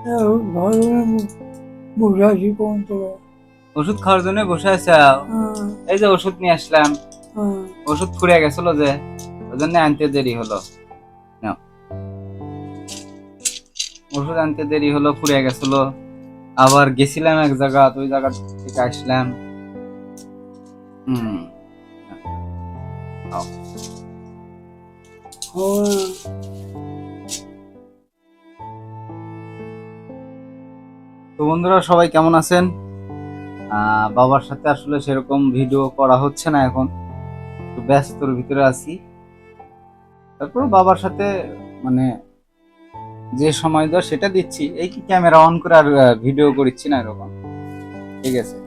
ঘরে বসে আছি পর্যন্ত। ওষুধ খাওয়ার জন্য বসে আছে। এই যে ওষুধ নিয়ে আসলাম, ওষুধ ফুরিয়ে গেছিল যে, ওই জন্য আনতে দেরি হলো। নাও। ওষুধ আনতে দেরি হলো, ফুরিয়ে গেছিল। আবার গেছিলাম এক জায়গা, ওই জায়গা থেকে আসলাম। নাও। তো বন্ধুরা সবাই কেমন আছেন? বাবার সাথে আসলে সেরকম ভিডিও করা হচ্ছে না এখন, একটু ব্যস্তর ভিতরে আছি। তারপর বাবার সাথে মানে যে সময় দেওয়া সেটা দিচ্ছি, এই কি ক্যামেরা অন করে আর ভিডিও করছি না এরকম। ঠিক আছে,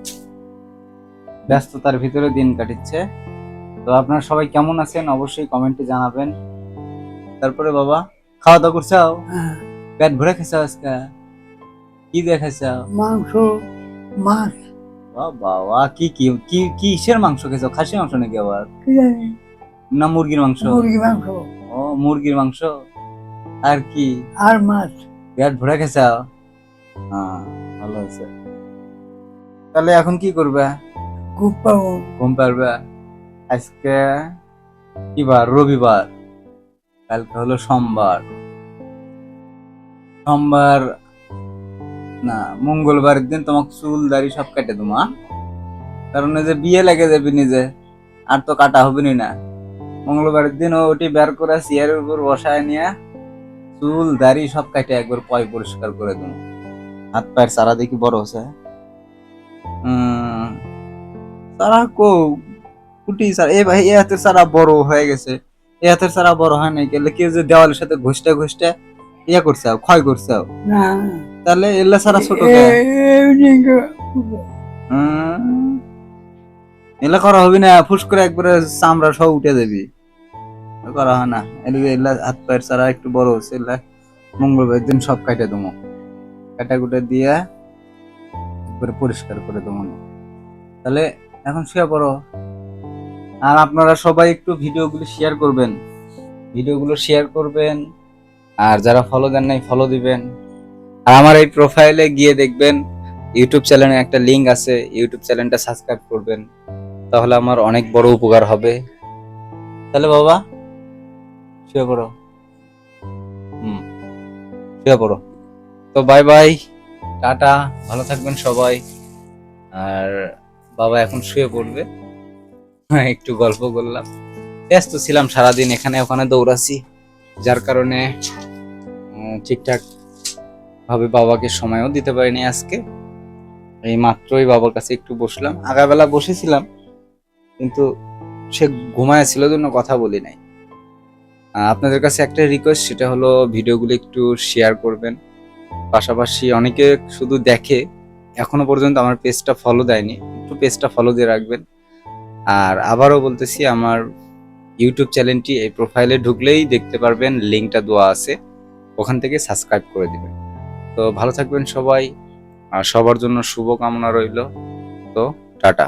ব্যস্ততার ভিতরে দিন কাটিচ্ছে। তো আপনারা সবাই কেমন আছেন অবশ্যই কমেন্টে জানাবেন। তারপরে বাবা খাওয়া দাওয়া করছাও? পেট ভরে খেছাও? আজকে কি দিয়ে খাইছাও? মাংস, মাছ। বাবা কি কি কি কিসের মাংস খেছো? খাসির মাংস নাকি আবার? কি জানি, না মুরগির মাংস? মুরগি মাংস ও মুরগির মাংস। আর কি? আর মাছ। পেট ভরে খেছাও? হ্যাঁ, ভালো আছে। তাহলে এখন কি করবে? খুব পাবো। ঘুম পারবে? আজকে কি বার? রবিবার। কালকে হলো সোমবার। সোমবার না, মঙ্গলবার দিন তোমাকে চুল দাড়ি সব কেটে দেবো। কারণ এই যে বিয়ে লেগে যাবি নিজে, আর তো কাটা হবে না। মঙ্গলবার দিন ওটি বের করে চেয়ারের উপর বসায় নিয়ে চুল দাড়ি সব কাটে একবার পয় পরিষ্কার করে দেবো। হাত পায়ের সারা দেখি বড় হচ্ছে। সারা কো কুটি সারা এ ভাই, এ হাতের সারা বড় হয়ে গেছে, এ হাতের সারা বড় হয় নাই। গেলে কেউ যে দেওয়ালের সাথে ঘষতে ঘষতে ইয়ে করছে, ক্ষয় করছে। না, তাহলে এলা সারা ছোট কে? এলা করা হবে না, ফুস করে একবারে চামড়া সব উঠে যাবি। করা হয় না। এলা হাত পায়ের সারা একটু বড় হচ্ছে, এলা মঙ্গলবার দিন সব কাটে দেবো। কাটা কুটা দিয়ে একবারে পরিষ্কার করে দেবো। তাহলে এখন শুয়ে পড়ো। আর আপনারা সবাই একটু ভিডিওগুলো শেয়ার করবেন, ভিডিওগুলো শেয়ার করবেন। আর যারা ফলো দেন নাই ফলো দিবেন। আর আমার এই প্রোফাইলে গিয়ে দেখবেন ইউটিউব চ্যানেলে একটা লিংক আছে, ইউটিউব চ্যানেলটা সাবস্ক্রাইব করবেন, তাহলে আমার অনেক বড় উপকার হবে। তাহলে বাবা শুয়ে পড়ো। শুয়ে পড়ো। তো বাই বাই, টাটা, ভালো থাকবেন সবাই। আর বাবা এখন শুয়ে পড়বে। একটু গল্প করলাম, ব্যস্ত ছিলাম সারাদিন, এখানে ওখানে দৌড়াছি, যার কারণে ঠিকঠাক ভাবে বাবাকে সময়ও দিতে পারিনি আজকে। এই মাত্রই বাবার কাছে একটু বসলাম, আগাবেলা বসেছিলাম কিন্তু সে ঘুমায় ছিল জন্য কথা বলি নাই। আপনাদের কাছে একটা রিকোয়েস্ট, সেটা হলো ভিডিওগুলো একটু শেয়ার করবেন। পাশাপাশি অনেকে শুধু দেখে, এখনো পর্যন্ত আমার পেজটা ফলো দেয়নি, একটু পেজটা ফলো দিয়ে রাখবেন। আর আবারও বলতেছি, আমার ইউটিউব চ্যানেলটি এই প্রোফাইলে ঢুকলেই দেখতে পারবেন, লিঙ্কটা দেওয়া আছে, ওখান থেকে সাবস্ক্রাইব করে দিবেন। তো ভালো থাকবেন সবাই, আর সবার জন্য শুভ কামনা রইল। তো টাটা।